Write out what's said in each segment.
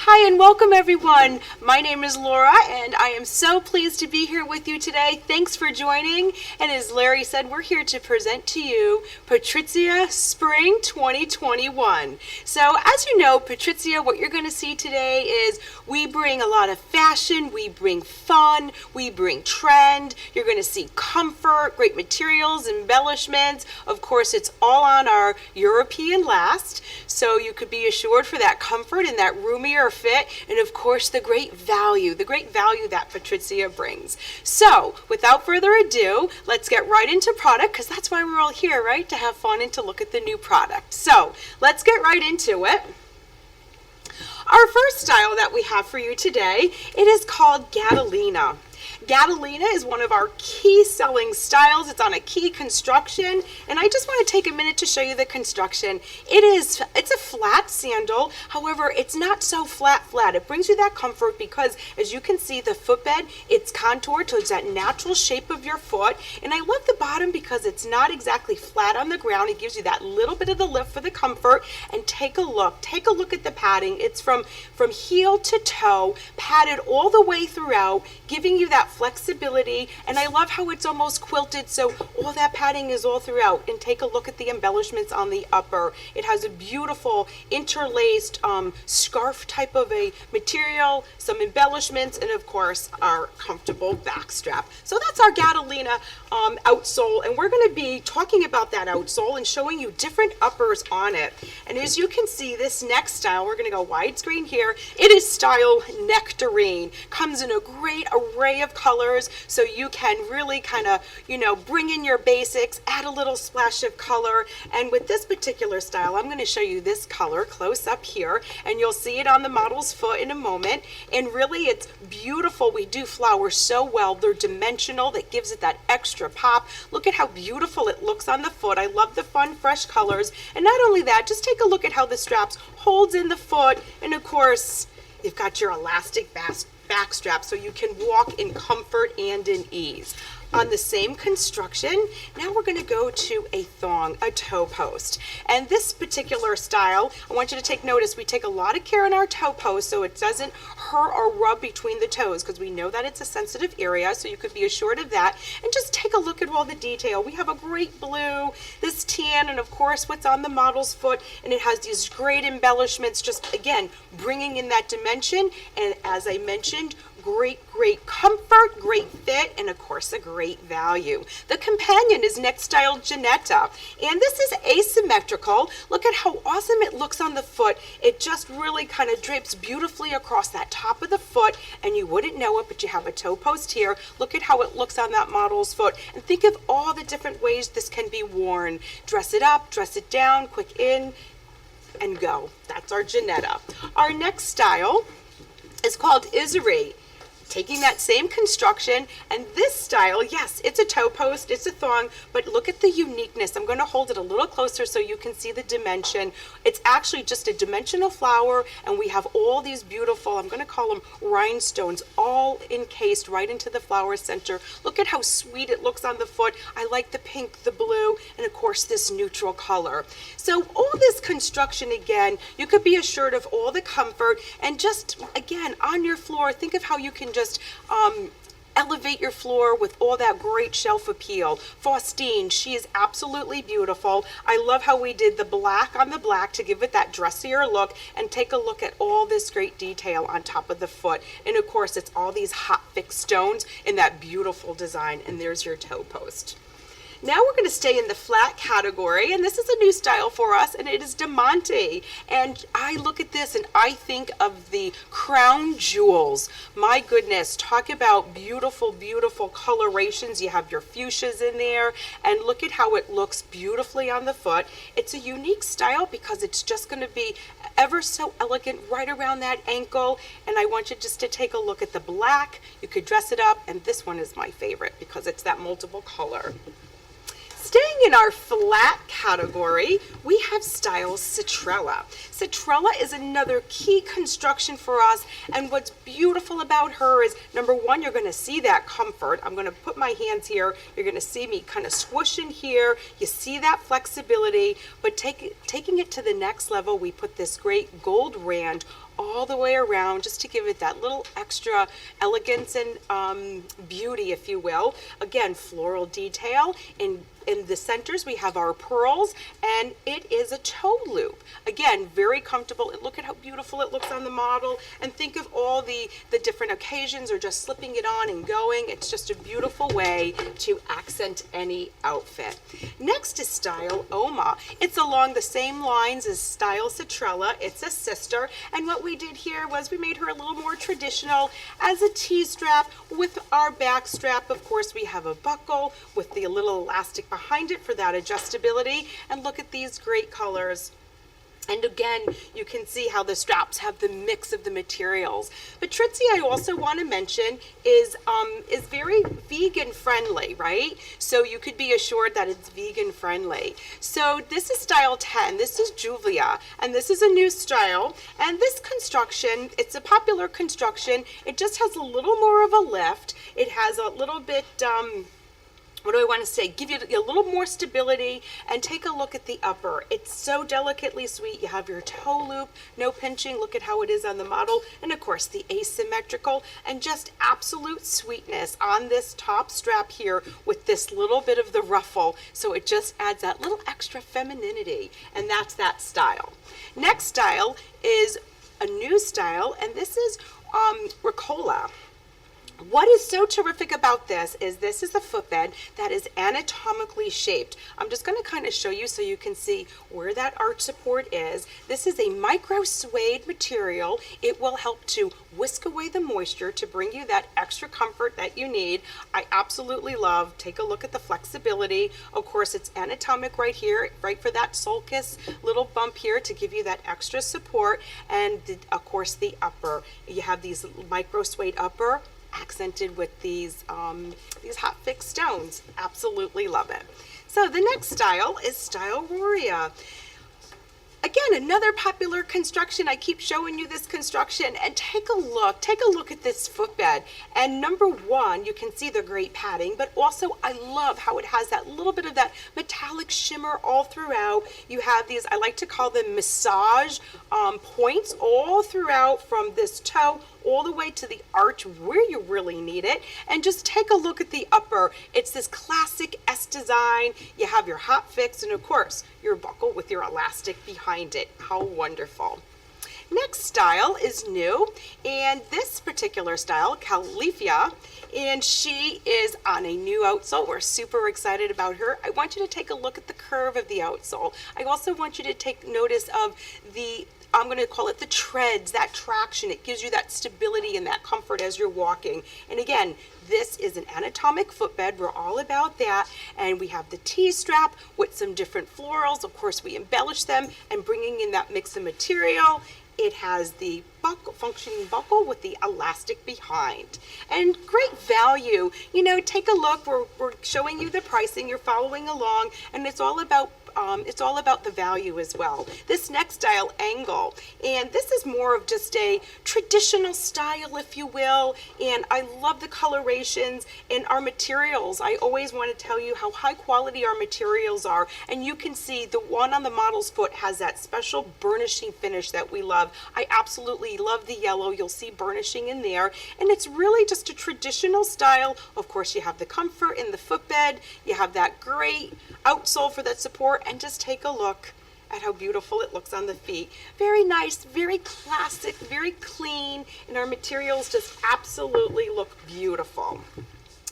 Hi and welcome everyone. My name is Laura and I am so pleased to be here with you today. Thanks for joining. And as Larry said, we're here to present to you Patrizia Spring 2021. So as you know, Patrizia, what you're going to see today is we bring a lot of fashion, we bring fun, we bring trend. You're going to see comfort, great materials, embellishments. Of course, it's all on our European last. So you could be assured for that comfort and that roomier fit, and of course the great value that Patrizia brings. So without further ado, let's get right into product, because that's why we're all here, right? To have fun and to look at the new product. So let's get right into it. Our first style that we have for you today, it is called GADELINA. GADELINA is one of our key selling styles. It's on a key construction, and I just want to take a minute to show you the construction. It's a flat sandal. However, it's not so flat. It brings you that comfort because, as you can see, the footbed, it's contoured towards that natural shape of your foot. And I love the bottom because it's not exactly flat on the ground. It gives you that little bit of the lift for the comfort. And take a look at the padding. It's from heel to toe, padded all the way throughout, giving you that flexibility. And I love how it's almost quilted, so all that padding is all throughout. And take a look at the embellishments on the upper. It has a beautiful interlaced scarf type of a material, some embellishments, and of course our comfortable back strap. So that's our GADELINA outsole, and we're going to be talking about that outsole and showing you different uppers on it. And as you can see, this next style, we're going to go widescreen here. It is style Nectarine. Comes in a great array of colors, so you can really kind of, bring in your basics, add a little splash of color. And with this particular style, I'm going to show you this color close up here, and you'll see it on the model's foot in a moment. And really, it's beautiful. We do flowers so well. They're dimensional. That gives it that extra pop. Look at how beautiful it looks on the foot. I love the fun, fresh colors. And not only that, just take a look at how the straps holds in the foot. And of course, you've got your elastic back strap, so you can walk in comfort and in ease. On the same construction, now we're going to go to a thong, a toe post. And this particular style, I want you to take notice, we take a lot of care in our toe post so it doesn't hurt or rub between the toes, because we know that it's a sensitive area, so you could be assured of that. And just take a look at all the detail. We have a great blue, this tan, and of course what's on the model's foot, and it has these great embellishments, just again, bringing in that dimension, and as I mentioned, great comfort, great fit, and of course a great value. The companion is next style JANETTA, and this is asymmetrical. Look at how awesome it looks on the foot. It just really kind of drapes beautifully across that top of the foot, and you wouldn't know it, but you have a toe post here. Look at how it looks on that model's foot, and think of all the different ways this can be worn. Dress it up, dress it down, quick in, and go. That's our JANETTA. Our next style is called IRZY. Taking that same construction, and this style, yes, it's a toe post, it's a thong, but look at the uniqueness. I'm going to hold it a little closer so you can see the dimension. It's actually just a dimensional flower, and we have all these beautiful, I'm going to call them rhinestones, all encased right into the flower center. Look at how sweet it looks on the foot. I like the pink, the blue, and of course this neutral color. So all this construction, again, you could be assured of all the comfort, and just, again, on your floor, think of how you can just elevate your floor with all that great shelf appeal. Faustine, she is absolutely beautiful. I love how we did the black on the black to give it that dressier look, and take a look at all this great detail on top of the foot. And of course, it's all these hot fixed stones in that beautiful design, and there's your toe post. Now we're going to stay in the flat category, and this is a new style for us, and it is Diamante. And I look at this and I think of the crown jewels. My goodness, talk about beautiful, beautiful colorations. You have your fuchsias in there, and look at how it looks beautifully on the foot. It's a unique style because it's just going to be ever so elegant right around that ankle. And I want you just to take a look at the black. You could dress it up, and this one is my favorite because it's that multiple color. Staying in our flat category, we have style SETRELLA. SETRELLA is another key construction for us, and what's beautiful about her is, number one, you're going to see that comfort. I'm going to put my hands here. You're going to see me kind of swoosh in here. You see that flexibility, but taking it to the next level, we put this great gold rand all the way around, just to give it that little extra elegance and beauty, if you will. Again, floral detail. In the centers, we have our pearls, and it is a toe loop. Again, very comfortable. And look at how beautiful it looks on the model. And think of all the different occasions, or just slipping it on and going. It's just a beautiful way to accent any outfit. Next is style Oma. It's along the same lines as style SETRELLA. It's a sister. And what we did here was we made her a little more traditional as a T-strap with our back strap. Of course, we have a buckle with the little elastic behind it for that adjustability. And look at these great colors. And again, you can see how the straps have the mix of the materials. Patrizia, I also want to mention, is very vegan friendly, right? So you could be assured that it's vegan friendly. So this is style 10. This is Julia, and this is a new style. And this construction, it's a popular construction. It just has a little more of a lift. It has a little bit, what do I want to say? Give you a little more stability, and take a look at the upper. It's so delicately sweet. You have your toe loop, no pinching. Look at how it is on the model. And of course, the asymmetrical, and just absolute sweetness on this top strap here with this little bit of the ruffle. So it just adds that little extra femininity, and that's that style. Next style is a new style, and this is REKOLA. What is so terrific about this is a footbed that is anatomically shaped. I'm just going to kind of show you so you can see where that arch support is. This is a micro suede material. It will help to whisk away the moisture to bring you that extra comfort that you need. I absolutely love. Take a look at the flexibility. Of course, it's anatomic right here, right for that sulcus little bump here to give you that extra support. And of course, the upper. You have these micro suede upper, accented with these hot fixed stones. Absolutely love it. So the next style is style RORIA. Again, another popular construction. I keep showing you this construction, and take a look at this footbed. And number one, you can see the great padding, but also I love how it has that little bit of that metallic shimmer all throughout. You have these, I like to call them massage points all throughout, from this toe all the way to the arch where you really need it. And just take a look at the upper. It's this classic S design. You have your hot fix, and of course your buckle with your elastic behind it. How wonderful. Next style is new, and this particular style, KALLIPHALIA, and she is on a new outsole. We're super excited about her. I want you to take a look at the curve of the outsole. I also want you to take notice of the, I'm going to call it the treads, that traction. It gives you that stability and that comfort as you're walking. And again, this is an anatomic footbed. We're all about that. And we have the T-strap with some different florals. Of course, we embellish them and bringing in that mix of material. It has the buckle, functioning buckle with the elastic behind. And great value. You know, take a look. We're showing you the pricing. You're following along. And it's all about the value as well. This next style, ANGHAL, and this is more of just a traditional style, if you will, and I love the colorations and our materials. I always want to tell you how high quality our materials are, and you can see the one on the model's foot has that special burnishing finish that we love. I absolutely love the yellow. You'll see burnishing in there, and it's really just a traditional style. Of course, you have the comfort in the footbed. You have that great outsole for that support. And just take a look at how beautiful it looks on the feet. Very nice, very classic, very clean, and our materials just absolutely look beautiful.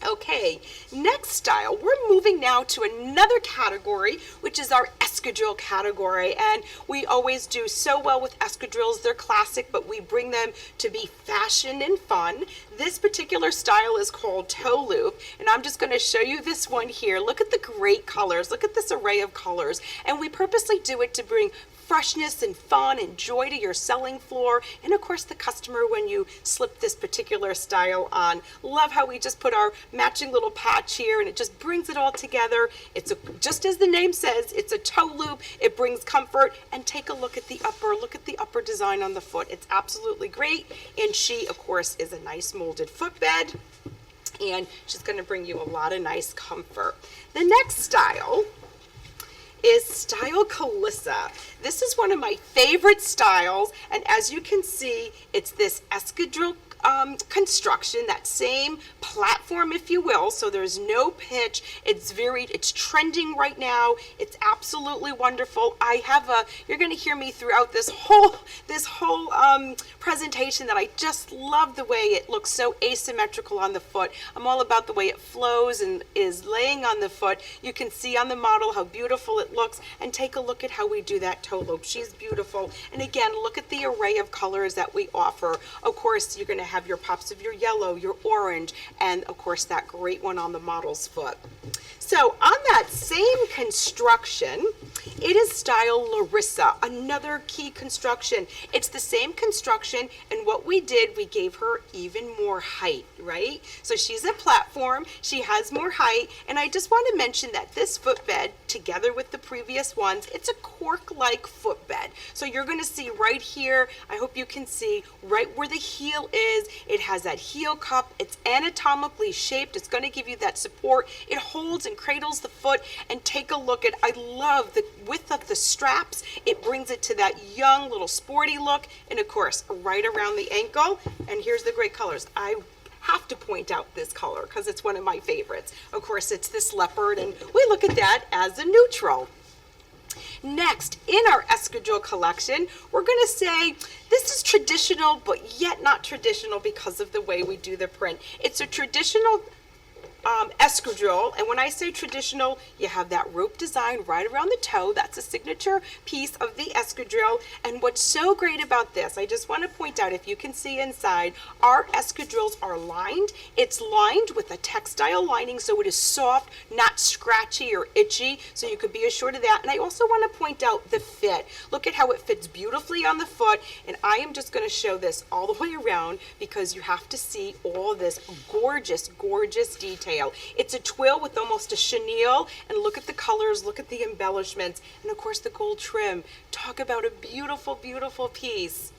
Okay, next style. We're moving now to another category, which is our escadrille category. And we always do so well with escadrilles. They're classic, but we bring them to be fashion and fun. This particular style is called toe loop, and I'm just going to show you this one here. Look at the great colors. Look at this array of colors. And we purposely do it to bring freshness and fun and joy to your selling floor, and of course the customer when you slip this particular style on. Love how we just put our matching little patch here, and it just brings it all together. It's just as the name says, it's a toe loop. It brings comfort. And take a look at the upper. Look at the upper design on the foot. It's absolutely great. And she, of course, is a nice molded footbed, and she's going to bring you a lot of nice comfort. The next style is Style Kalissa. This is one of my favorite styles, and as you can see, it's this escadrille construction, that same platform, if you will, so there's no pitch. It's trending right now. It's absolutely wonderful. You're going to hear me throughout this whole presentation that I just love the way it looks so asymmetrical on the foot. I'm all about the way it flows and is laying on the foot. You can see on the model how beautiful it looks, and take a look at how we do that toe loop. She's beautiful. And again, look at the array of colors that we offer. Of course, you're going to have your pops of your yellow, your orange, and of course that great one on the model's foot. So on that same construction, it is style Larissa, another key construction. It's the same construction, and what we did, we gave her even more height, right? So she's a platform, she has more height, and I just want to mention that this footbed, together with the previous ones, it's a cork-like footbed. So you're going to see right here, I hope you can see, right where the heel is, it has that heel cup, it's anatomically shaped, it's going to give you that support, it holds and cradles the foot, and take a look at, I love the width of the straps, it brings it to that young little sporty look, and of course right around the ankle. And here's the great colors. I have to point out this color because it's one of my favorites. Of course, it's this leopard, and we look at that as a neutral. Next, in our escadrille collection, we're going to say this is traditional, but yet not traditional because of the way we do the print. It's a traditional escadrille, and when I say traditional, you have that rope design right around the toe. That's a signature piece of the escadrille. And what's so great about this, I just want to point out, if you can see inside, our escadrilles are lined. It's lined with a textile lining, so it is soft, not scratchy or itchy, so you could be assured of that. And I also want to point out the fit. Look at how it fits beautifully on the foot, and I am just going to show this all the way around because you have to see all this gorgeous, gorgeous detail. It's a twill with almost a chenille, and look at the colors, look at the embellishments, and of course the gold trim. Talk about a beautiful, beautiful piece.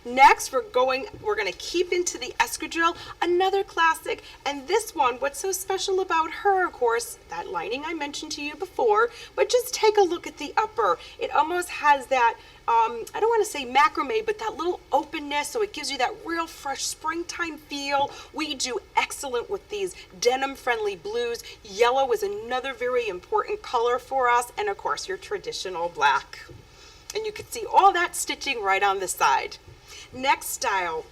Next, we're going to keep into the escadrille, another classic, and this one, what's so special about her, of course, that lining I mentioned to you before, but just take a look at the upper. It almost has that, I don't want to say macrame, but that little openness, so it gives you that real fresh springtime feel. We do excellent with these denim-friendly blues. Yellow is another very important color for us, and of course, your traditional black. And you can see all that stitching right on the side. Next style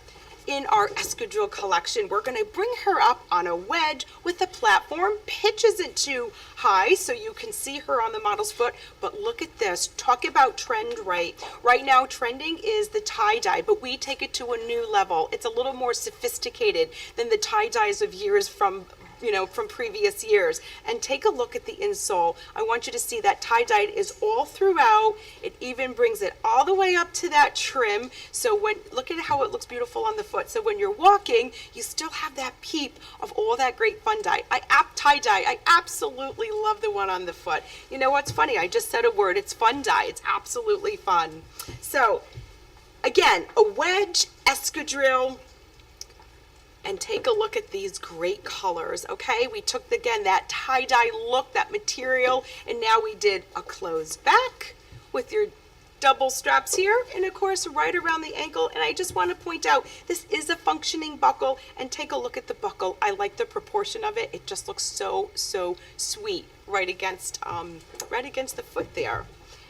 in our escadrille collection, we're going to bring her up on a wedge with a platform. Pitch isn't too high, so you can see her on the model's foot, but look at this. Talk about trend right. Right now, trending is the tie-dye, but we take it to a new level. It's a little more sophisticated than the tie-dyes of years from previous years. And take a look at the insole. I want you to see that tie-dye is all throughout. It even brings it all the way up to that trim. So look at how it looks beautiful on the foot. So when you're walking, you still have that peep of all that great fun dye. Tie-dye, I absolutely love the one on the foot. You know what's funny? I just said a word. It's fun dye. It's absolutely fun. So again, a wedge, escadrille, and take a look at these great colors. Okay, we took again that tie-dye look, that material, and now we did a closed back with your double straps here, and of course right around the ankle. And I just want to point out, this is a functioning buckle, and take a look at the buckle. I like the proportion of it. It just looks so sweet right against the foot there.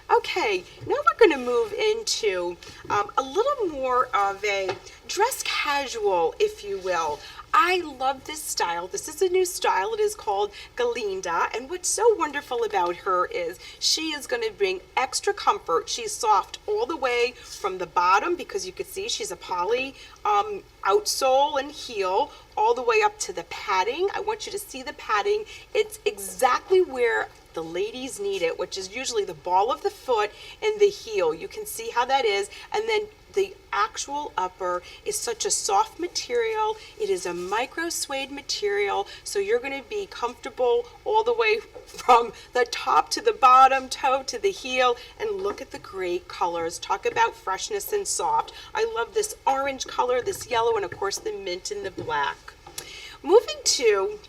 Okay, now we're going to move into a little more of a dress casual, if you will. I love this style. This is a new style. It is called GADELINA, and what's so wonderful about her is she is going to bring extra comfort. She's soft all the way from the bottom, because you can see she's a poly outsole and heel, all the way up to the padding. I want you to see the padding. It's exactly where the ladies need it, which is usually the ball of the foot and the heel. You can see how that is. And then the actual upper is such a soft material. It is a micro suede material, so you're going to be comfortable all the way from the top to the bottom, toe to the heel. And look at the great colors. Talk about freshness and soft. I love this orange color, this yellow, and of course the mint and the black. Moving to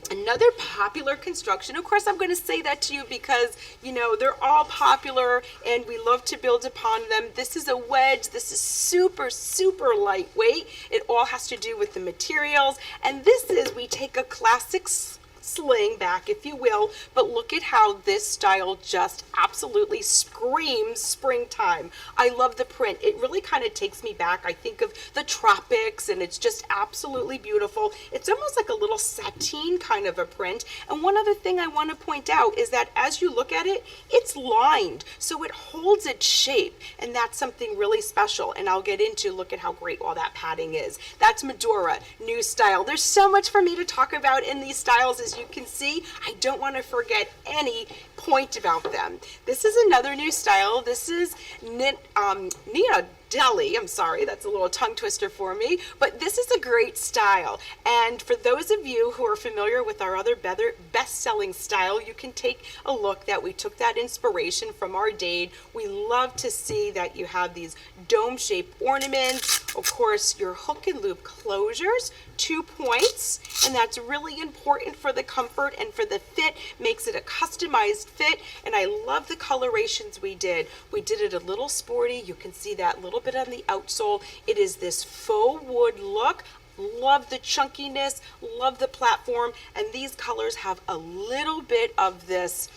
Another popular construction, of course, I'm going to say that to you because, you know, they're all popular and we love to build upon them. This is a wedge. This is super, super lightweight. It all has to do with the materials. And this is, we take a classic sling back, if you will, but look at how this style just absolutely screams springtime. I love the print. It really kind of takes me back. I think of the tropics, and it's just absolutely beautiful. It's almost like a little sateen kind of a print. And one other thing I want to point out is that as you look at it, it's lined, so it holds its shape, and that's something really special. And I'll get into, look at how great all that padding is. That's MALDORA, new style. There's so much for me to talk about in these styles. As you can see, I don't want to forget any point about them. This is another new style. This is NINADALY. I'm sorry, that's a little tongue twister for me, but this is a great style. And for those of you who are familiar with our other best-selling style, you can take a look that we took that inspiration from our Dade. We love to see that you have these dome-shaped ornaments, of course, your hook and loop closures, 2 points, and that's really important for the comfort and for the fit, makes it a customized fit. And I love the colorations we did. We did it a little sporty. You can see that little bit on the outsole. It is this faux wood look. Love the chunkiness, love the platform, and these colors have a little bit of this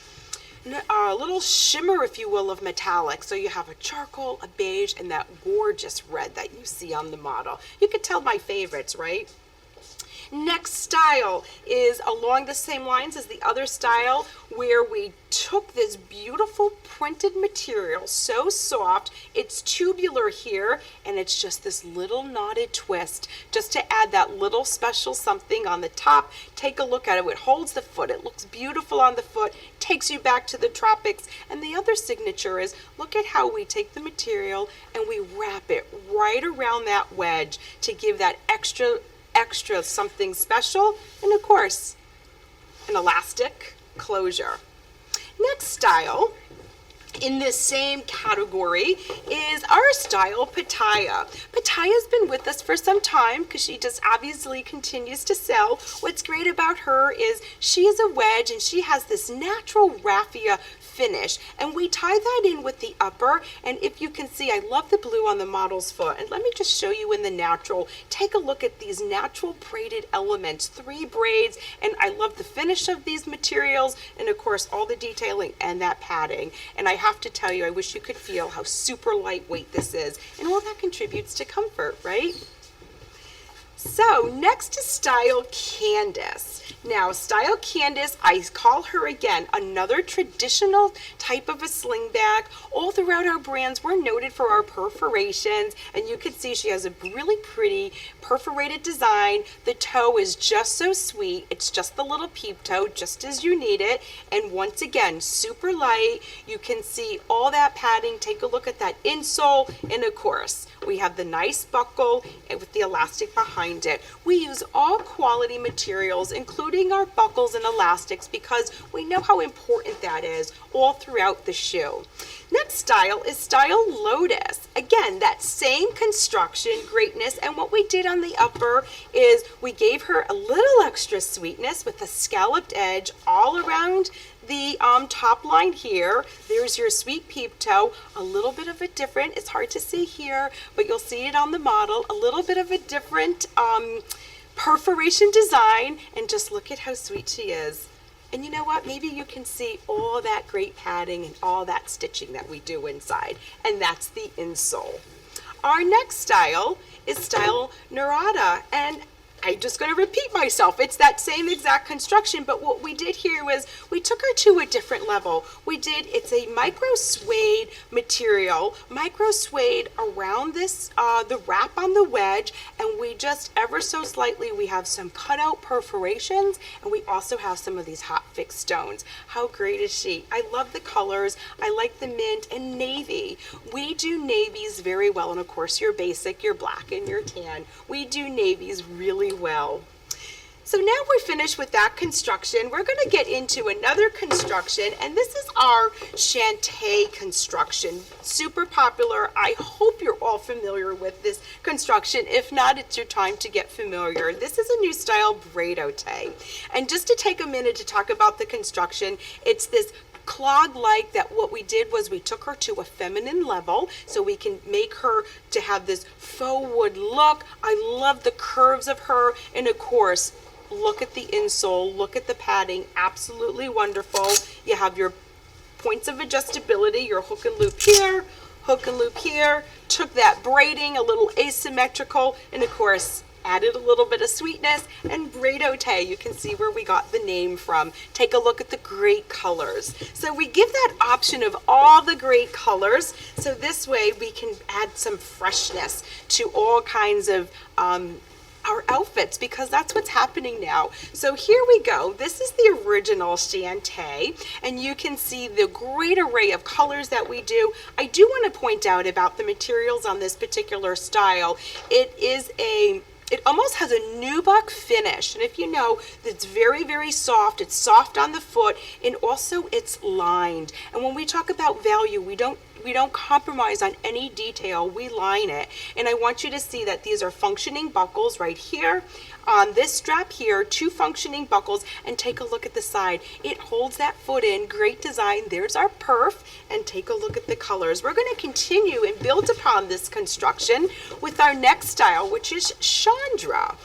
a little shimmer, if you will, of metallic. So you have a charcoal, a beige, and that gorgeous red that you see on the model. You could tell my favorites, right? Next style is along the same lines as the other style, where we took this beautiful printed material, so soft, it's tubular here, and it's just this little knotted twist, just to add that little special something on the top. Take a look at it. It holds the foot. It looks beautiful on the foot, takes you back to the tropics. And the other signature is, look at how we take the material and we wrap it right around that wedge to give that extra something special, and of course an elastic closure. Next style in this same category is our style Pitaya. Pitaya's been with us for some time because she just obviously continues to sell. What's great about her is she is a wedge and she has this natural raffia finish, and we tie that in with the upper. And if you can see, I love the blue on the model's foot, and let me just show you in the natural. Take a look at these natural braided elements, 3 braids, and I love the finish of these materials, and of course all the detailing and that padding. And I have to tell you, I wish you could feel how super lightweight this is, and all that contributes to comfort, right? So next is Style Candace. Now, Style Candace, I call her again another traditional type of a sling bag. All throughout our brands, we're noted for our perforations, and you can see she has a really pretty perforated design. The toe is just so sweet. It's just the little peep toe, just as you need it. And once again, super light. You can see all that padding. Take a look at that insole, and of course, we have the nice buckle with the elastic behind it. We use all quality materials, including our buckles and elastics, because we know how important that is all throughout the shoe. Next style is Style Lotus. Again, that same construction, greatness, and what we did on the upper is we gave her a little extra sweetness with a scalloped edge all around the top line here. There's your sweet peep toe, a little bit of a different, it's hard to see here, but you'll see it on the model, a little bit of a different perforation design, and just look at how sweet she is. And you know what, maybe you can see all that great padding and all that stitching that we do inside, and that's the insole. Our next style is Style NIRADA, and I'm just going to repeat myself. It's that same exact construction, but what we did here was we took her to a different level. It's a micro suede material, micro suede around this, the wrap on the wedge, and we just ever so slightly, we have some cutout perforations, and we also have some of these hot fixed stones. How great is she? I love the colors. I like the mint and navy. We do navies very well, and of course your basic, your black and your tan. We do navies really well. So now we're finished with that construction. We're going to get into another construction, and this is our Shantay construction. Super popular. I hope you're all familiar with this construction. If not, it's your time to get familiar. This is a new style BRAIDOTAY. And just to take a minute to talk about the construction, it's this clog-like that what we did was we took her to a feminine level so we can make her to have this faux wood look. I love the curves of her, and of course, look at the insole, look at the padding, absolutely wonderful. You have your points of adjustability, your hook and loop here, hook and loop here, took that braiding, a little asymmetrical, and of course, added a little bit of sweetness, and BRAIDOTAY, you can see where we got the name from. Take a look at the great colors. So we give that option of all the great colors, so this way we can add some freshness to all kinds of our outfits, because that's what's happening now. So here we go. This is the original Shantay, and you can see the great array of colors that we do. I do want to point out about the materials on this particular style. It almost has a nubuck finish, and if you know, it's very, very soft. It's soft on the foot, and also it's lined. And when we talk about value, we don't compromise on any detail. We line it, and I want you to see that these are functioning buckles right here. On this strap here, 2 functioning buckles, and take a look at the side. It holds that foot in. Great design. There's our perf, and take a look at the colors. We're going to continue and build upon this construction with our next style, which is SHANDRA.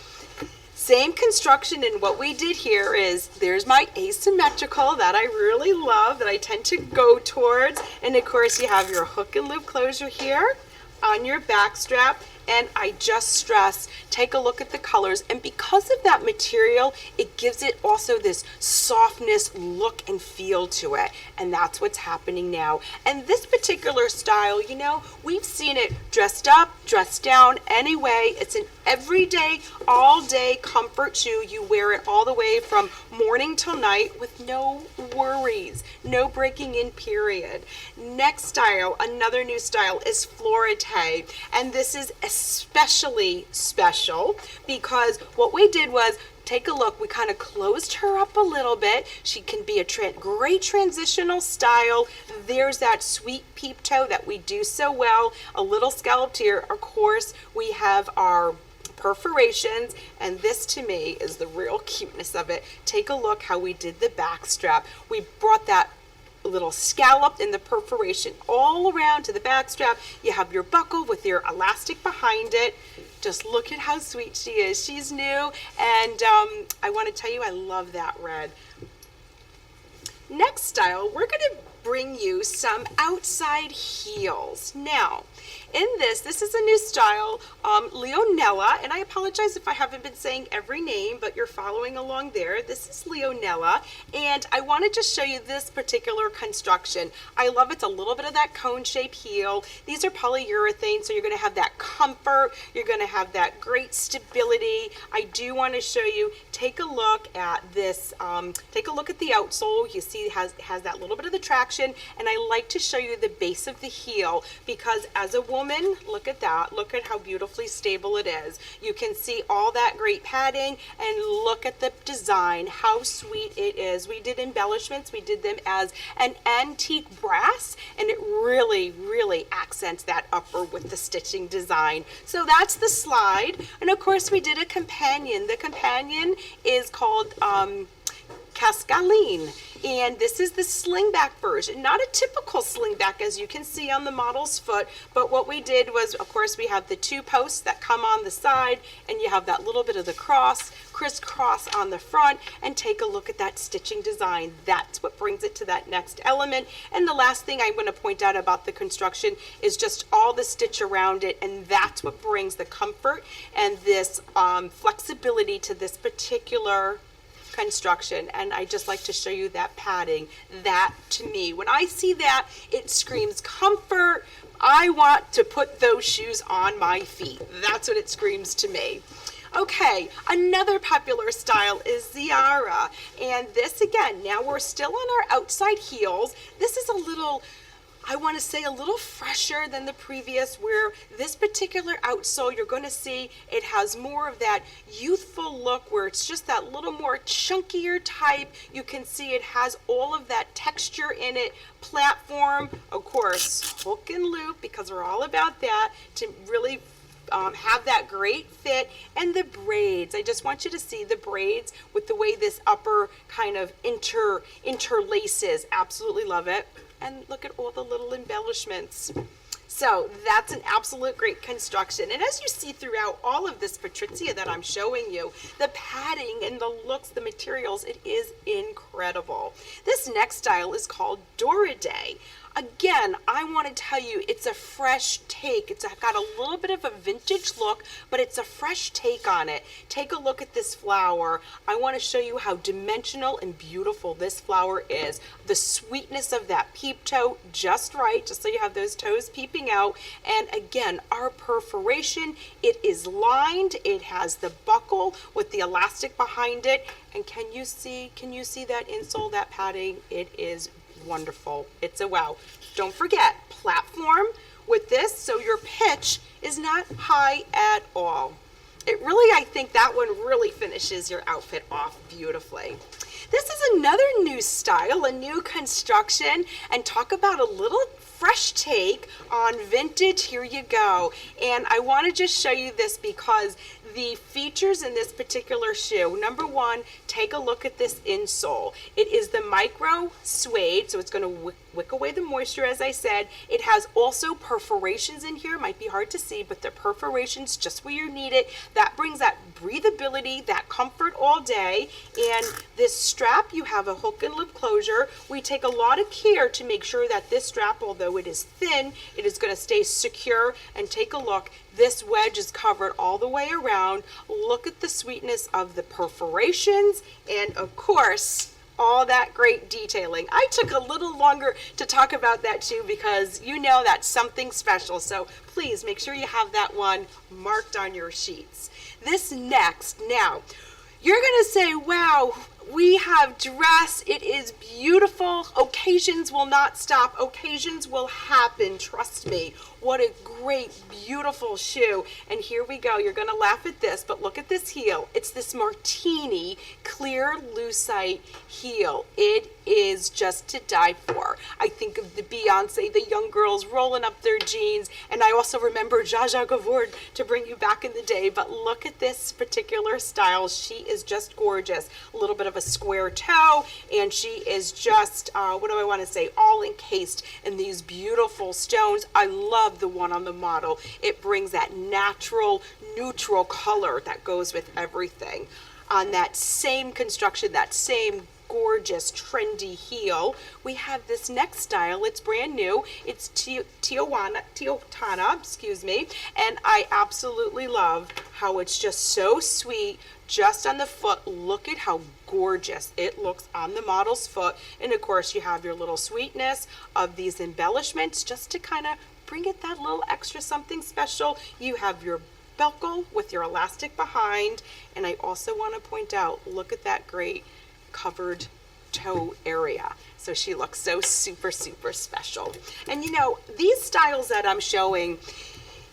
Same construction, and what we did here is, there's my asymmetrical that I really love, that I tend to go towards, and of course you have your hook and loop closure here on your back strap. And I just stress, take a look at the colors, and because of that material, it gives it also this softness, look, and feel to it, and that's what's happening now. And this particular style, you know, we've seen it dressed up, dressed down, anyway. It's an everyday, all-day comfort shoe. You wear it all the way from morning till night with no worries, no breaking in period. Next style, another new style, is FLORATAY, and this is especially special because what we did was, take a look, we kind of closed her up a little bit. She can be a great transitional style. There's that sweet peep toe that we do so well, a little scalloped here. Of course, we have our perforations, and this to me is the real cuteness of it. Take a look how we did the back strap. We brought that little scallop in the perforation all around to the back strap. You have your buckle with your elastic behind it. Just look at how sweet she is. She's new, and I want to tell you, I love that red. Next style, we're going to bring you some outside heels. Now, in this is a new style, Leonella, and I apologize if I haven't been saying every name, but you're following along there. This is Leonella, and I want to just show you this particular construction. I love it's a little bit of that cone shape heel. These are polyurethane, so you're going to have that comfort. You're going to have that great stability. I do want to show you, take a look at this, take a look at the outsole. You see it has that little bit of the traction, and I like to show you the base of the heel because as a woman, look at that. Look at how beautifully stable it is. You can see all that great padding, and look at the design, how sweet it is. We did embellishments. We did them as an antique brass, and it really, really accents that upper with the stitching design. So that's the slide, and of course we did a companion. The companion is called Cascaline, and this is the slingback version, not a typical slingback as you can see on the model's foot, but what we did was, of course, we have the 2 posts that come on the side, and you have that little bit of the crisscross on the front, and take a look at that stitching design. That's what brings it to that next element. And the last thing I'm going to point out about the construction is just all the stitch around it, and that's what brings the comfort and this flexibility to this particular construction. And I just like to show you that padding. That to me, when I see that, it screams comfort. I want to put those shoes on my feet. That's what it screams to me. Okay, another popular style is Ziara, and this again, now we're still on our outside heels. This is a little I want to say a little fresher than the previous, where this particular outsole, you're going to see it has more of that youthful look where it's just that little more chunkier type. You can see it has all of that texture in it. Platform, of course, hook and loop, because we're all about that, to really have that great fit. And the braids, I just want you to see the braids with the way this upper kind of interlaces. Absolutely love it. And look at all the little embellishments. So that's an absolute great construction. And as you see throughout all of this Patrizia that I'm showing you, the padding and the looks, the materials, it is incredible. This next style is called Dorade. Again, I want to tell you, it's a fresh take. It's got a little bit of a vintage look, but it's a fresh take on it. Take a look at this flower. I want to show you how dimensional and beautiful this flower is. The sweetness of that peep toe, just right, just so you have those toes peeping out. And again, our perforation, it is lined. It has the buckle with the elastic behind it. And can you see that insole, that padding? It is wonderful. It's a wow. Don't forget, platform with this, so your pitch is not high at all. It really, I think that one really finishes your outfit off beautifully. This is another new style, a new construction, and talk about a little fresh take on vintage. Here you go. And I want to just show you this because the features in this particular shoe, number one, take a look at this insole. It is the micro suede, so it's going to wick away the moisture, as I said. It has also perforations in here. Might be hard to see, but the perforations just where you need it. That brings that breathability, that comfort all day. And this strap, you have a hook and loop closure. We take a lot of care to make sure that this strap, although it is thin, it is going to stay secure. And take a look. This wedge is covered all the way around. Look at the sweetness of the perforations, and of course, all that great detailing. I took a little longer to talk about that too, because you know that's something special. So please make sure you have that one marked on your sheets. This next, now, you're gonna say, wow, we have dress, it is beautiful. Occasions will not stop. Occasions will happen, trust me. What a great, beautiful shoe. And here we go. You're going to laugh at this, but look at this heel. It's this martini clear lucite heel. It is just to die for. I think of the Beyonce, the young girls rolling up their jeans, and I also remember Zsa Zsa Gabor to bring you back in the day. But look at this particular style. She is just gorgeous. A little bit of a square toe, and she is just, what do I want to say, all encased in these beautiful stones. I love the one on the model. It brings that natural, neutral color that goes with everything. On that same construction, that same gorgeous, trendy heel, we have this next style. It's brand new. It's Tijuana, excuse me, and I absolutely love how it's just so sweet. Just on the foot, look at how gorgeous it looks on the model's foot. And of course, you have your little sweetness of these embellishments just to kind of bring it that little extra something special. You have your buckle with your elastic behind. And I also want to point out, look at that great covered toe area. So she looks so super, super special. And you know, these styles that I'm showing,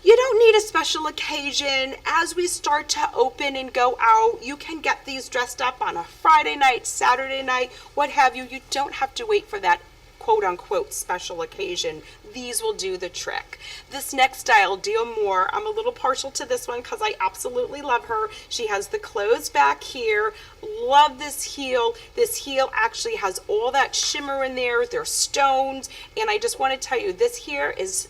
you don't need a special occasion. As we start to open and go out, you can get these dressed up on a Friday night, Saturday night, what have you. You don't have to wait for that quote-unquote special occasion. These will do the trick. This next style, Deal Moore, I'm a little partial to this one because I absolutely love her. She has the closed back here. Love this heel. This heel actually has all that shimmer in there. There's stones. And I just want to tell you, this here is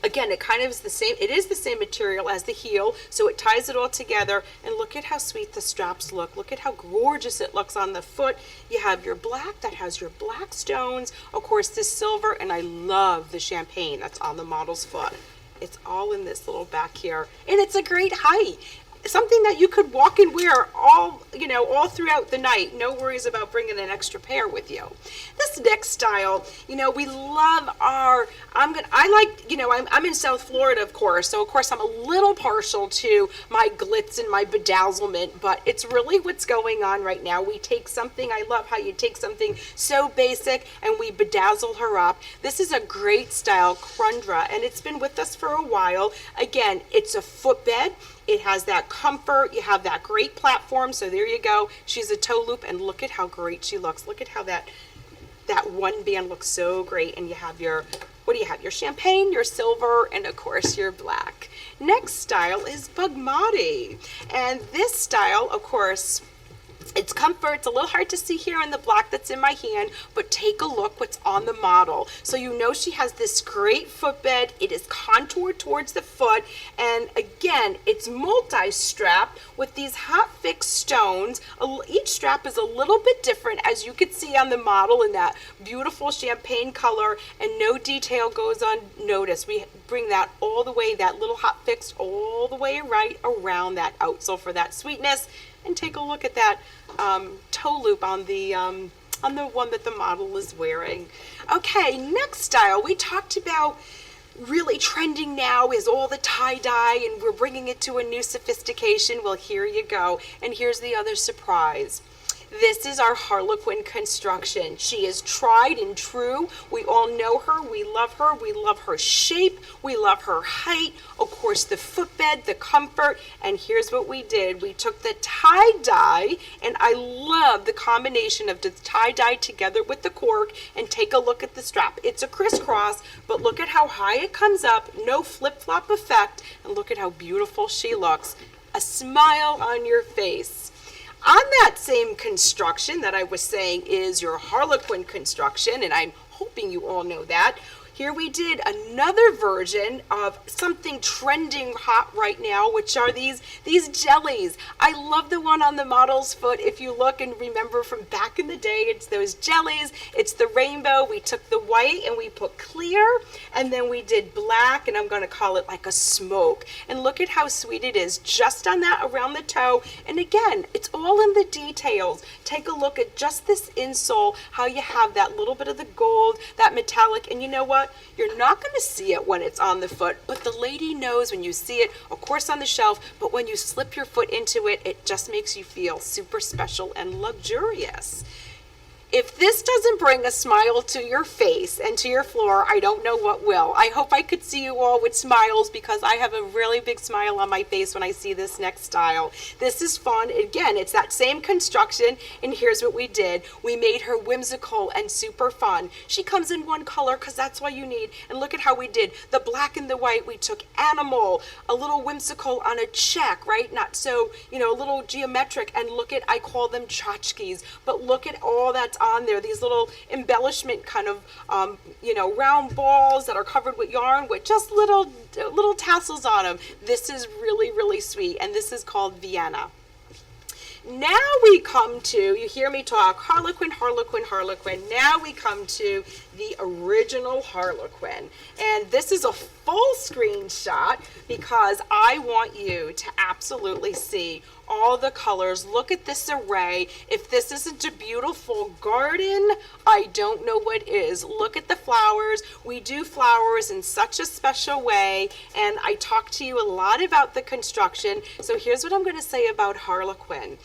again, it kind of is the same. It is the same material as the heel, so it ties it all together. And look at how sweet the straps look. Look at how gorgeous it looks on the foot. You have your black that has your black stones. Of course, this silver, and I love the champagne that's on the model's foot. It's all in this little back here, and it's a great height. something that you could walk and wear all, you know, all throughout the night. No worries about bringing an extra pair with you. This next style, you know, we love our, I'm in South Florida, of course, so of course I'm a little partial to my glitz and my bedazzlement, but it's really what's going on right now. We take something, I love how you take something so basic and we bedazzle her up. This is a great style, Crundra, and it's been with us for a while. Again, it's a footbed. It has that comfort. You have that great platform. So there you go. She's a toe loop, and look at how great she looks. Look at how that one band looks so great. And you have your, what do you have? Your champagne, your silver, and of course your black. Next style is Bagmati. And this style, of course, it's comfort. It's a little hard to see here in the black that's in my hand, but take a look what's on the model. So you know she has this great footbed. It is contoured towards the foot, and again, it's multi-strap with these hot fixed stones. Each strap is a little bit different, as you can see on the model in that beautiful champagne color, and no detail goes unnoticed. We bring that all the way, that little hot fixed all the way right around that outsole for that sweetness. And take a look at that toe loop on the one that the model is wearing. Okay, next style we talked about. Really trending now is all the tie-dye, and we're bringing it to a new sophistication. Well, here you go. And here's the other surprise. This is our Harlequin construction. She is tried and true. We all know her. We love her. We love her shape. We love her height. Of course, the footbed, the comfort. And here's what we did. We took the tie-dye, and I love the combination of the tie-dye together with the cork, and take a look at the strap. It's a crisscross, but look at how high it comes up. No flip-flop effect. And look at how beautiful she looks. A smile on your face. On that same construction that I was saying is your Harlequin construction, and I'm hoping you all know that, here we did another version of something trending hot right now, which are these jellies. I love the one on the model's foot. If you look and remember from back in the day, it's those jellies. It's the rainbow. We took the white and we put clear, and then we did black, and I'm going to call it like a smoke. And look at how sweet it is just on that around the toe. And again, it's all in the details. Take a look at just this insole, how you have that little bit of the gold, that metallic, and you know what? You're not going to see it when it's on the foot, but the lady knows when you see it, of course on the shelf, but when you slip your foot into it, it just makes you feel super special and luxurious. If this doesn't bring a smile to your face and to your floor, I don't know what will. I hope I could see you all with smiles, because I have a really big smile on my face when I see this next style. This is fun. Again, it's that same construction, and here's what we did. We made her whimsical and super fun. She comes in one color because that's what you need, and look at how we did the black and the white. We took animal, a little whimsical on a check, right? Not so, you know, a little geometric, and look at, I call them tchotchkes, but look at all that's on there, these little embellishment kind of round balls that are covered with yarn with just little tassels on them. This is really, really sweet, and this is called Vienna. Now we come to, you hear me talk, Harlequin, Harlequin, Harlequin. Now we come to the original Harlequin. And this is a full screen shot because I want you to absolutely see all the colors. Look at this array. If this isn't a beautiful garden, I don't know what is. Look at the flowers. We do flowers in such a special way, and I talk to you a lot about the construction. So here's what I'm going to say about Harlequin.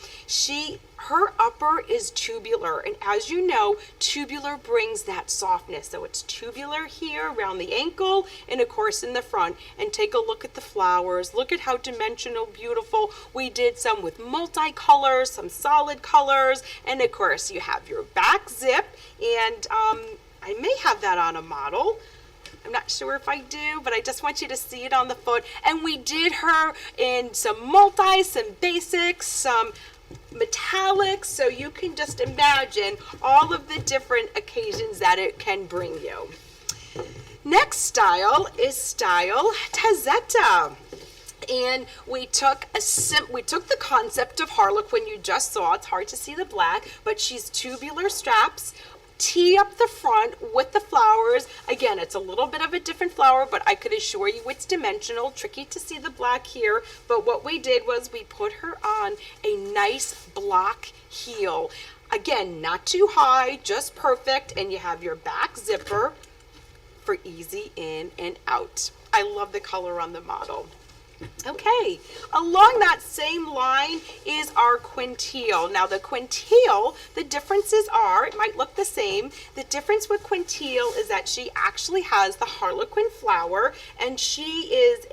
Her upper is tubular, and as you know, tubular brings that softness. So it's tubular here around the ankle, and of course in the front. And take a look at the flowers. Look at how dimensional, beautiful. We did some with multicolors, some solid colors, and of course you have your back zip, and I may have that on a model. I'm not sure if I do, but I just want you to see it on the foot. And we did her in some multi, some basics, some metallics, so you can just imagine all of the different occasions that it can bring you. Next style is style Tazzetta. And we took the concept of Harlequin you just saw. It's hard to see the black, but she's tubular straps, tee up the front with the flowers. Again, it's a little bit of a different flower, but I could assure you it's dimensional. Tricky to see the black here, but what we did was we put her on a nice black heel. Again, not too high, just perfect, and you have your back zipper for easy in and out. I love the color on the model. Okay, along that same line is our quintile. Now the quintile, the differences are, it might look the same. The difference with quintile is that she actually has the harlequin flower, and she is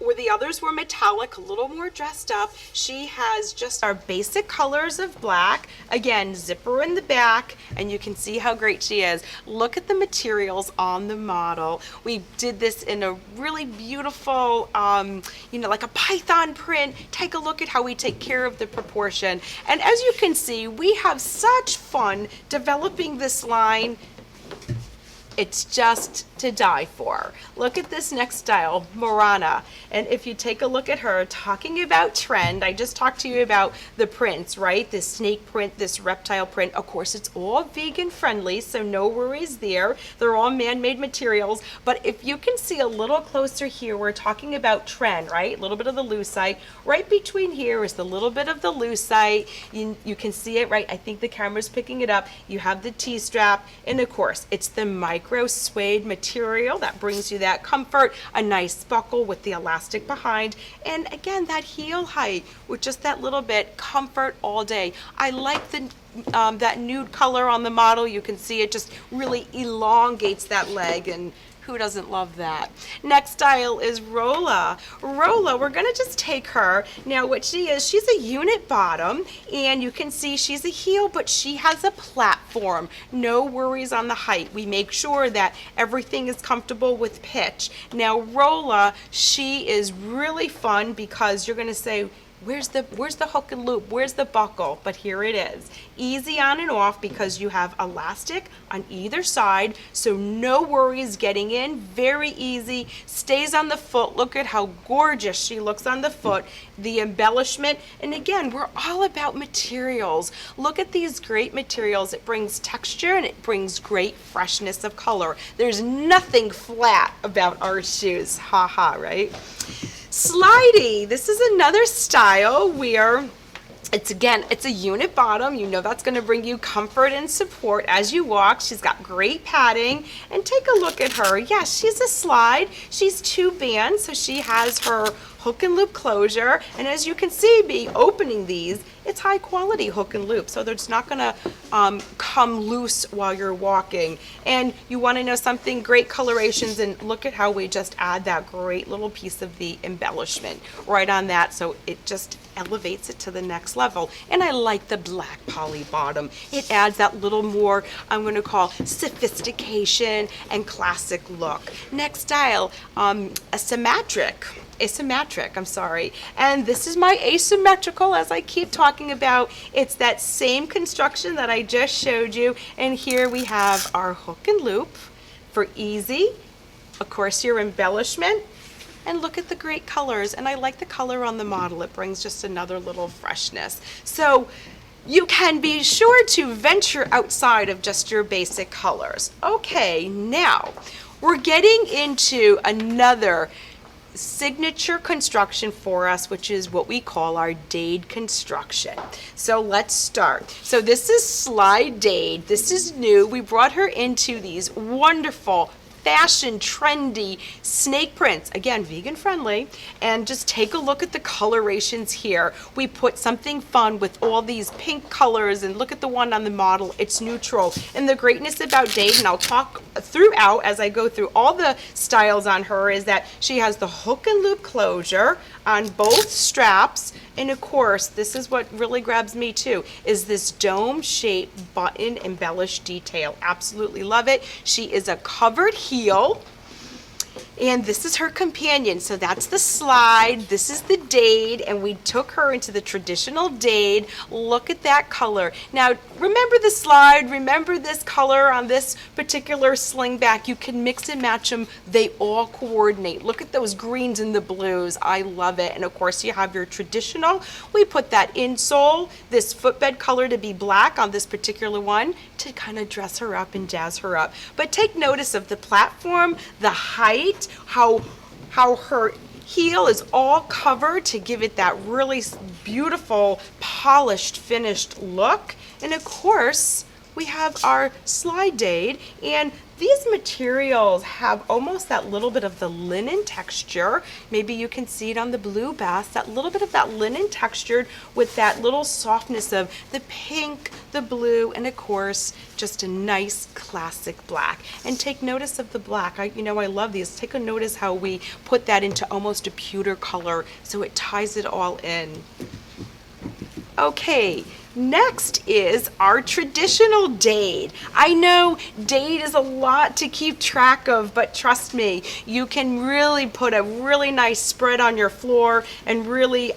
where the others were metallic, a little more dressed up, she has just our basic colors of black. Again, zipper in the back, and you can see how great she is. Look at the materials on the model. We did this in a really beautiful, you know, like a python print. Take a look at how we take care of the proportion. And as you can see, we have such fun developing this line. It's just to die for. Look at this next style, Morana. And if you take a look at her, talking about trend, I just talked to you about the prints, right? This snake print, this reptile print. Of course, it's all vegan friendly, so no worries there. They're all man-made materials. But if you can see a little closer here, we're talking about trend, right? A little bit of the lucite. Right between here is the little bit of the lucite. You can see it, right? I think the camera's picking it up. You have the T-strap, and of course, it's the micro suede material that brings you that comfort, a nice buckle with the elastic behind, and again, that heel height with just that little bit, comfort all day. I like the that nude color on the model. You can see it just really elongates that leg, and who doesn't love that? Next style is Rolla. Rolla, we're gonna just take her. Now what she is, she's a unit bottom, and you can see she's a heel, but she has a platform. No worries on the height. We make sure that everything is comfortable with pitch. Now Rolla, she is really fun because you're gonna say, where's the hook and loop? Where's the buckle? But here it is. Easy on and off because you have elastic on either side, so no worries getting in. Very easy. Stays on the foot. Look at how gorgeous she looks on the foot. The embellishment. And again, we're all about materials. Look at these great materials. It brings texture and it brings great freshness of color. There's nothing flat about our shoes. Ha ha, right? Slidey, this is another style where it's a unit bottom. You know that's going to bring you comfort and support as you walk. She's got great padding, and take a look at her. Yes, she's a slide. She's two bands, so she has her hook and loop closure, and as you can see me opening these, it's high quality hook and loop, so it's not gonna come loose while you're walking. And you wanna know something, great colorations, and look at how we just add that great little piece of the embellishment right on that, so it just elevates it to the next level. And I like the black poly bottom. It adds that little more, I'm gonna call sophistication and classic look. Next style, asymmetric, I'm sorry. And this is my asymmetrical, as I keep talking about. It's that same construction that I just showed you. And here we have our hook and loop for easy. Of course, your embellishment. And look at the great colors. And I like the color on the model. It brings just another little freshness. So you can be sure to venture outside of just your basic colors. Okay, now we're getting into another signature construction for us, which is what we call our dade construction. So let's start. So this is slide dade. This is new. We brought her into these wonderful fashion trendy snake prints, again vegan friendly, and just take a look at the colorations here. We put something fun with all these pink colors, and look at the one on the model, it's neutral. And the greatness about dade, and I'll talk throughout as I go through all the styles on her, is that she has the hook and loop closure on both straps, and of course this is what really grabs me too, is this dome shaped button embellished detail. Absolutely love it. She is a covered heel. And this is her companion. So that's the slide. This is the dade, and we took her into the traditional dade. Look at that color. Now, remember the slide, remember this color on this particular slingback. You can mix and match them. They all coordinate. Look at those greens and the blues. I love it. And of course, you have your traditional. We put that insole, this footbed color to be black on this particular one to kind of dress her up and jazz her up. But take notice of the platform, the height, how her heel is all covered to give it that really beautiful, polished, finished look. And of course, we have our slide dade, and these materials have almost that little bit of the linen texture. Maybe you can see it on the blue bass, that little bit of that linen textured with that little softness of the pink, the blue, and of course, just a nice classic black. And take notice of the black. I love these. Take a notice how we put that into almost a pewter color so it ties it all in. Okay. Next is our traditional dade. I know dade is a lot to keep track of, but trust me, you can really put a really nice spread on your floor and really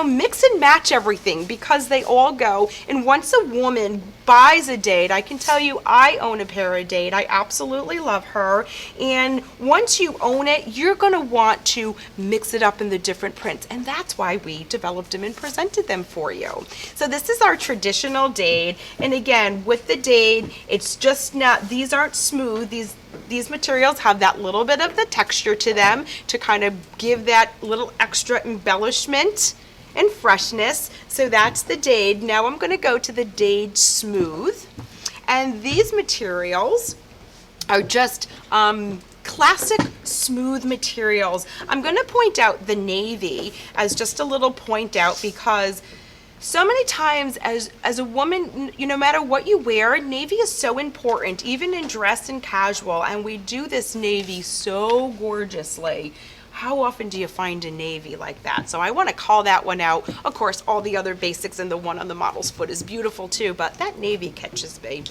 mix and match everything because they all go. And once a woman buys a dade, I can tell you I own a pair of dade. I absolutely love her. And once you own it, you're going to want to mix it up in the different prints. And that's why we developed them and presented them for you. So this is our traditional dade. And again, with the dade, it's just not, these aren't smooth. These materials have that little bit of the texture to them to kind of give that little extra embellishment and freshness. So that's the dade. Now I'm going to go to the dade smooth. And these materials are just classic smooth materials. I'm going to point out the navy as just a little point out because so many times as a woman, no matter what you wear, navy is so important, even in dress and casual, and we do this navy so gorgeously. How often do you find a navy like that? So I want to call that one out. Of course, all the other basics and the one on the model's foot is beautiful too, but that navy catches me.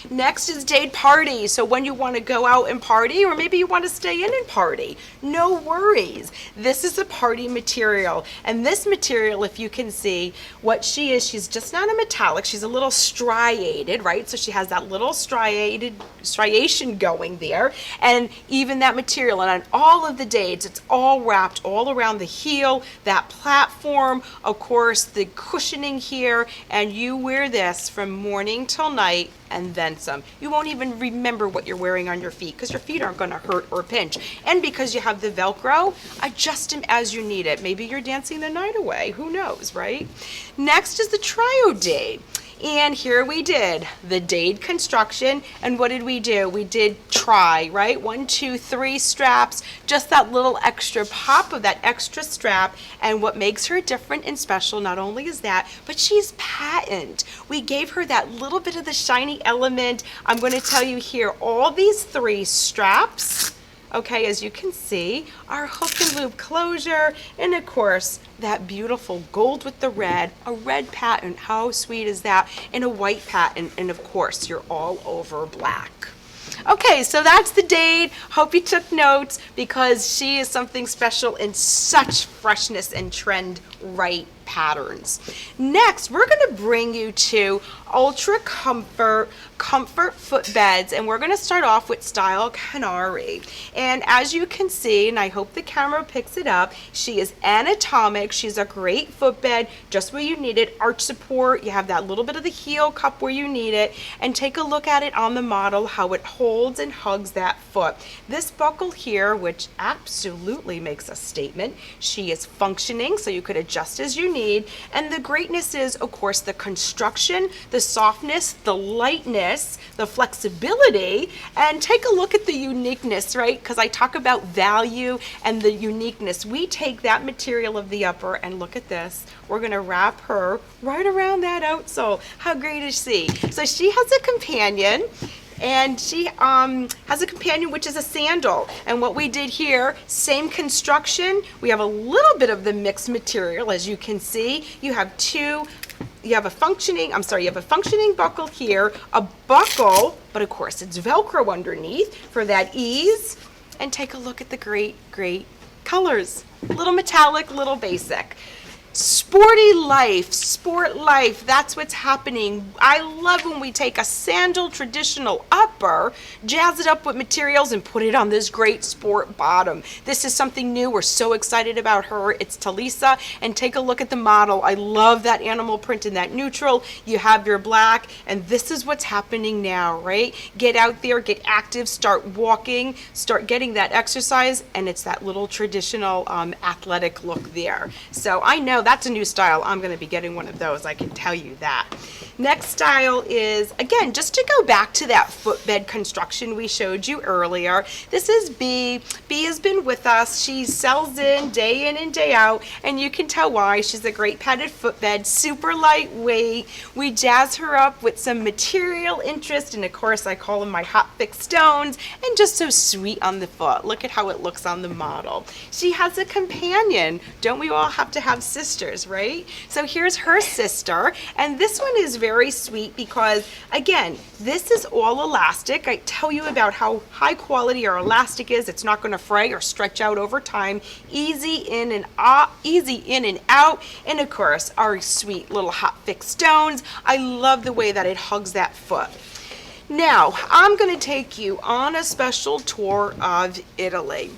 Next is dade party. So when you want to go out and party, or maybe you want to stay in and party, no worries. This is a party material. And this material, if you can see what she is, she's just not a metallic, she's a little striated, right? So she has that little striation going there. And even that material, and on all of the dades, it's all wrapped all around the heel, that platform, of course, the cushioning here, and you wear this from morning till night and then some. You won't even remember what you're wearing on your feet because your feet aren't going to hurt or pinch. And because you have the Velcro, adjust them as you need it. Maybe you're dancing the night away. Who knows, right? Next is the trio dade. And here we did the dade construction. And what did we do? We did try, right? 1, 2, 3 straps, just that little extra pop of that extra strap. And what makes her different and special, not only is that, but she's patent. We gave her that little bit of the shiny element. I'm going to tell you here, all these 3 straps, okay, as you can see, our hook and loop closure, and of course, that beautiful gold with the red, a red pattern, how sweet is that, and a white pattern, and of course, you're all over black. Okay, so that's the dade. Hope you took notes because she is something special in such freshness and trend right patterns. Next, we're going to bring you to ultra comfort footbeds, and we're going to start off with style Canary. And as you can see, and I hope the camera picks it up, she is anatomic. She's a great footbed, just where you need it. Arch support, you have that little bit of the heel cup where you need it, and take a look at it on the model, how it holds and hugs that foot. This buckle here, which absolutely makes a statement, she is functioning, so you could adjust as you need. And the greatness is, of course, the construction, the softness, the lightness, the flexibility, and take a look at the uniqueness, right? Because I talk about value and the uniqueness. We take that material of the upper and look at this. We're going to wrap her right around that outsole. How great is she? So she has a companion. And she has a companion, which is a sandal. And what we did here, same construction. We have a little bit of the mixed material, as you can see. You have a functioning buckle here, a buckle, but of course it's Velcro underneath for that ease. and take a look at the great, great colors. Little metallic, little basic. Sporty life, sport life, that's what's happening. I love when we take a sandal traditional upper, jazz it up with materials, and put it on this great sport bottom. This is something new. We're so excited about her. It's Talisa, and take a look at the model. I love that animal print in that neutral. You have your black, and this is what's happening now, right? Get out there, get active, start walking, start getting that exercise, and it's that little traditional athletic look there. So I know that's a new style. I'm going to be getting one of those, I can tell you that. Next style is, again, just to go back to that footbed construction we showed you earlier. This is B. B has been with us. She sells in and day out, and you can tell why. She's a great padded footbed, super lightweight. We jazz her up with some material interest, and of course I call them my hot fix stones, and just so sweet on the foot. Look at how it looks on the model. She has a companion. Don't we all have to have sisters, right? So here's her sister, and this one is very sweet because, again, this is all elastic. I tell you about how high quality our elastic is. It's not going to fray or stretch out over time. Easy in and out, and of course our sweet little hot fix stones. I love the way that it hugs that foot. Now I'm going to take you on a special tour of Italy.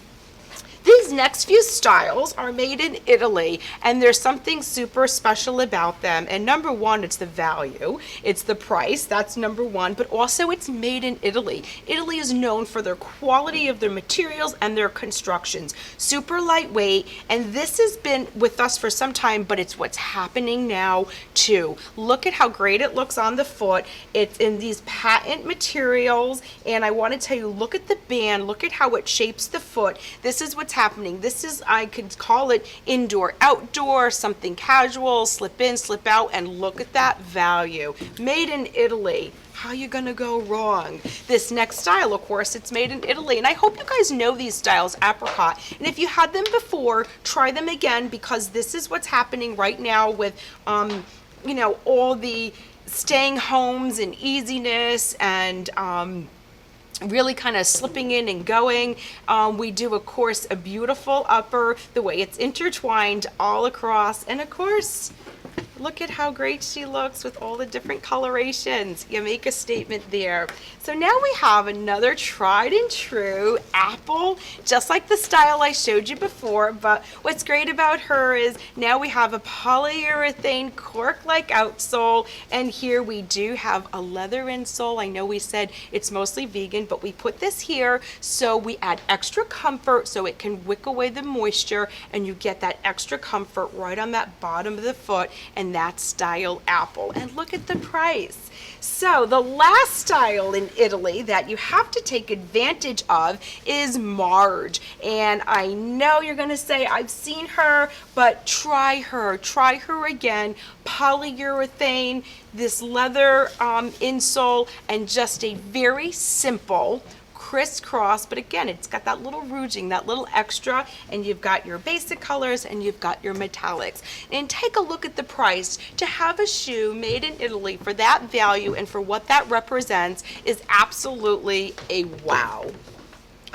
These next few styles are made in Italy, and there's something super special about them. And number one, it's the value. It's the price. That's number one. But also, it's made in Italy. Italy is known for their quality of their materials and their constructions. Super lightweight. And this has been with us for some time, but it's what's happening now, too. Look at how great it looks on the foot. It's in these patent materials. And I want to tell you, look at the band. Look at how it shapes the foot. This is what's happening. This is, I could call it indoor, outdoor, something casual, slip in, slip out, and look at that value. Made in Italy. How you gonna go wrong? This next style, of course, it's made in Italy, and I hope you guys know these styles, apricot. And if you had them before, try them again, because this is what's happening right now with, you know, all the staying homes and easiness and really kind of slipping in and going. We do, of course, a beautiful upper, the way it's intertwined all across, and of course, look at how great she looks with all the different colorations. You make a statement there. So now we have another tried and true apple, just like the style I showed you before, but what's great about her is now we have a polyurethane cork-like outsole, and here we do have a leather insole. I know we said it's mostly vegan, but we put this here so we add extra comfort so it can wick away the moisture, and you get that extra comfort right on that bottom of the foot, and that style apple. And look at the price. So the last style in Italy that you have to take advantage of is Marge. And I know you're going to say, I've seen her, but try her again. Polyurethane, this leather insole, and just a very simple crisscross, but again, it's got that little rouging, that little extra, and you've got your basic colors and you've got your metallics. And take a look at the price. To have a shoe made in Italy for that value and for what that represents is absolutely a wow.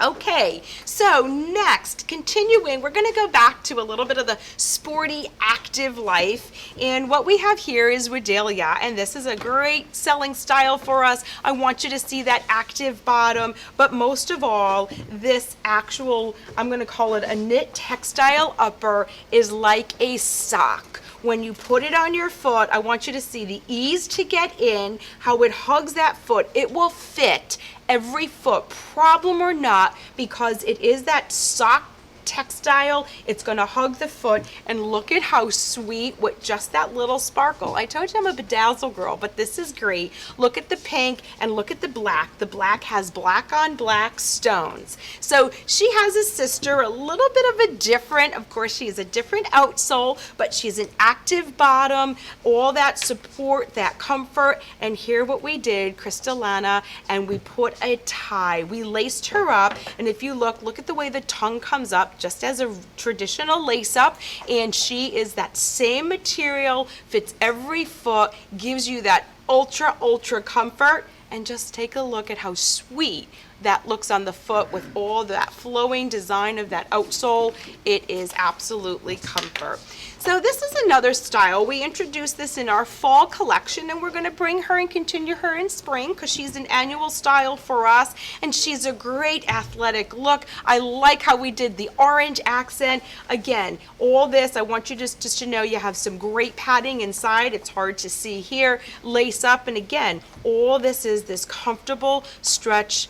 Okay, so next, continuing, we're going to go back to a little bit of the sporty, active life. And what we have here is Regalia, and this is a great selling style for us. I want you to see that active bottom, but most of all, this actual, I'm going to call it a knit textile upper, is like a sock. When you put it on your foot, I want you to see the ease to get in, how it hugs that foot. It will fit every foot, problem or not, because it is that sock textile. It's going to hug the foot, and look at how sweet with just that little sparkle. I told you I'm a bedazzle girl, but this is great. Look at the pink and look at the black. The black has black on black stones. So she has a sister, a little bit of a different, of course she's a different outsole, but she's an active bottom, all that support, that comfort. And here what we did, Crystalana, and we put a tie. We laced her up, and if you look at the way the tongue comes up, just as a traditional lace up, and she is that same material, fits every foot, gives you that ultra comfort. And just take a look at how sweet that looks on the foot with all that flowing design of that outsole. It is absolutely comfort. So this is another style. We introduced this in our fall collection, and we're going to bring her and continue her in spring because she's an annual style for us, and she's a great athletic look. I like how we did the orange accent. Again, all this, I want you just to know you have some great padding inside. It's hard to see here. Lace up, and again, all this is this comfortable stretch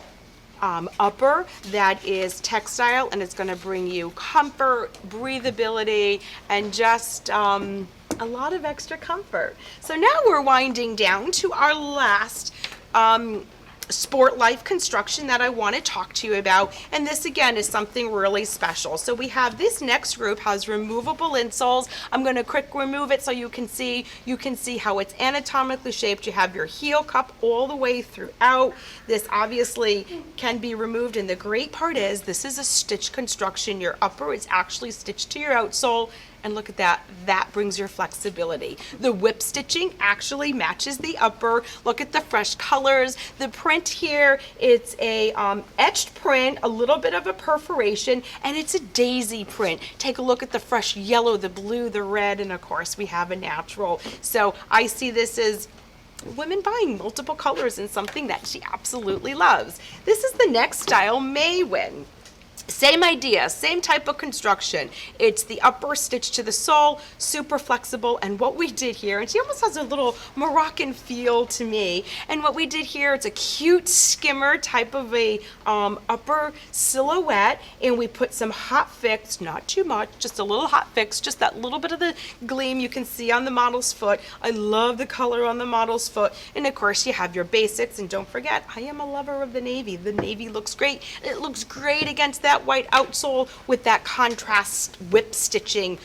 upper that is textile, and it's going to bring you comfort, breathability, and just a lot of extra comfort. So now we're winding down to our last sport life construction that I want to talk to you about, and this again is something really special. So we have this next group has removable insoles. I'm going to quick remove it so you can see how it's anatomically shaped. You have your heel cup all the way throughout. This obviously can be removed, and the great part is this is a stitch construction. Your upper is actually stitched to your outsole. And look at that, that brings your flexibility. The whip stitching actually matches the upper. Look at the fresh colors. The print here, it's a etched print, a little bit of a perforation, and it's a daisy print. Take a look at the fresh yellow, the blue, the red, and of course we have a natural. So I see this as women buying multiple colors in something that she absolutely loves. This is the next style, Maywin. Same idea, same type of construction. It's the upper stitched to the sole, super flexible, and what we did here, and she almost has a little Moroccan feel to me, and what we did here, it's a cute skimmer type of a upper silhouette, and we put some hot fix, not too much, just a little hot fix, just that little bit of the gleam you can see on the model's foot. I love the color on the model's foot, and of course you have your basics, and don't forget, I am a lover of the navy. The navy looks great. It looks great against that white outsole with that contrast whip stitching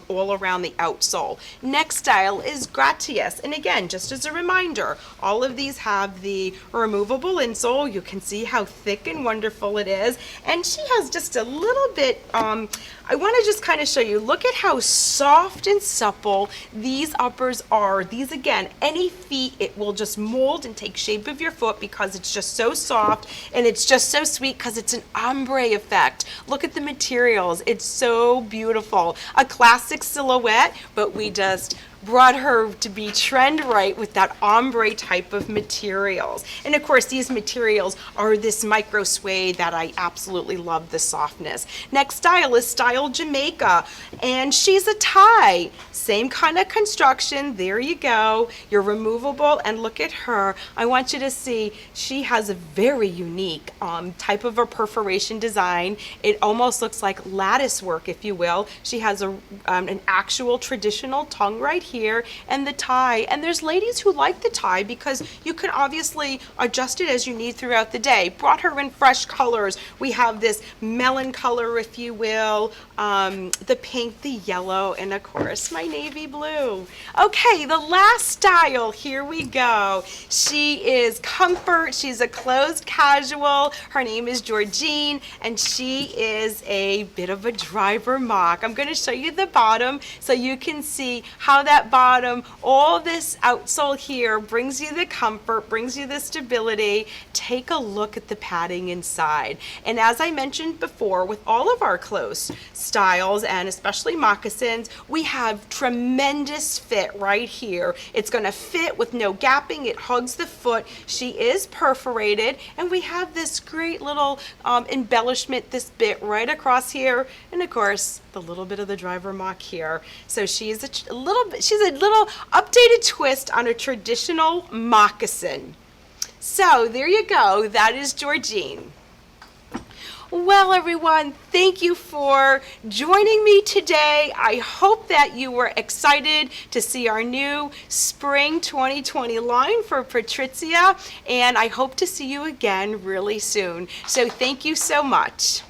all around the outsole. Next style is Gratias, and again, just as a reminder, all of these have the removable insole. You can see how thick and wonderful it is, and she has just a little bit, I want to just kind of show you, look at how soft and supple these uppers are. These, again, any feet, it will just mold and take shape of your foot because it's just so soft, and it's just so sweet because it's an ombre effect. Look at the materials, it's so beautiful. A classic silhouette, but we just brought her to be trend right with that ombre type of materials. And of course, these materials are this micro suede that I absolutely love the softness. Next style is Style Jamaica, and she's a tie. Same kind of construction. There you go. You're removable, and look at her. I want you to see she has a very unique type of a perforation design. It almost looks like lattice work, if you will. She has an actual traditional tongue right here, and the tie, and there's ladies who like the tie because you can obviously adjust it as you need throughout the day. Brought her in fresh colors. We have this melon color, if you will, the pink, the yellow, and of course my navy blue. Okay, the last style, here we go. She is comfort. She's a closed casual. Her name is Georgine, and she is a bit of a driver mock. I'm going to show you the bottom so you can see how that bottom, all this outsole here brings you the comfort, brings you the stability. Take a look at the padding inside. And as I mentioned before, with all of our close styles, and especially moccasins, we have tremendous fit right here. It's going to fit with no gapping. It hugs the foot. She is perforated, and we have this great little embellishment, this bit right across here, and of course the little bit of the driver mock here. So she's a little updated twist on a traditional moccasin. So there you go. That is Georgine. Well, everyone, thank you for joining me today. I hope that you were excited to see our new Spring 2020 line for Patrizia, and I hope to see you again really soon. So thank you so much.